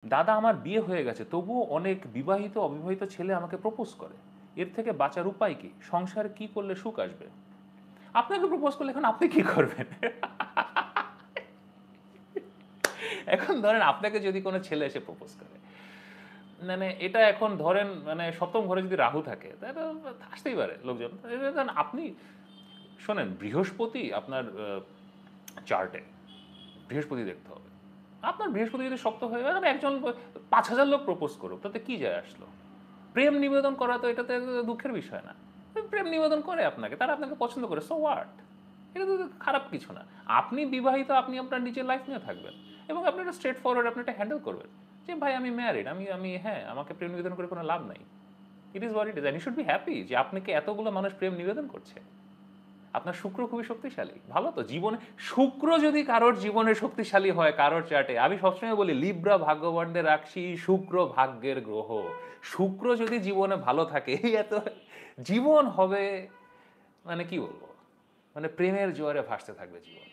দাদা আমার বিয়ে হয়ে গেছে, তবুও অনেক বিবাহিত অবিবাহিত ছেলে আমাকে প্রপোজ করে। এর থেকে বাঁচার উপায় কি? সংসারে কি করলে সুখ আসবে? আপনাকে প্রপোজ করলে এখন আপনি কি করবেন? এখন ধরেন আপনাকে যদি কোনো ছেলে এসে প্রপোজ করে, মানে এটা এখন ধরেন মানে সপ্তম ঘরে যদি রাহু থাকে, তাহলে আসতেই পারে লোকজন। এটা ধরেন আপনি শোনেন, বৃহস্পতি আপনার চার্টে বৃহস্পতি দেখতে হবে। আপনার বৃহস্পতি যদি শক্ত হয়ে যায়, একজন ৫,০০০ লোক প্রপোজ করুক, তাতে কি যায় আসলো? প্রেম নিবেদন করা তো এটাতে দুঃখের বিষয় না। প্রেম নিবেদন করে আপনাকে, তারা আপনাকে পছন্দ করে, সো হোয়াট? এটা তো খারাপ কিছু না। আপনি বিবাহিত, আপনি আপনার নিজের লাইফ নিয়ে থাকবেন এবং আপনি এটা স্ট্রেট ফরওয়ার্ড, আপনি এটা হ্যান্ডেল করবেন যে ভাই আমি ম্যারিড, আমি আমি হ্যাঁ, আমাকে প্রেম নিবেদন করে কোনো লাভ নাই। It is what it is, and you should be happy যে আপনাকে এতগুলো মানুষ প্রেম নিবেদন করছে। আপনার শুক্র খুবই শক্তিশালী, ভালো তো জীবনে। শুক্র যদি কারোর জীবনে শক্তিশালী হয় কারোর চার্টে, আমি সবসময় বলি লিব্রা ভাগ্যবন্ডে রাখছি, শুক্র ভাগ্যের গ্রহ। শুক্র যদি জীবনে ভালো থাকে, এই এত জীবন হবে, মানে কি বলবো, মানে প্রেমের জোয়ারে ভাসতে থাকবে জীবন।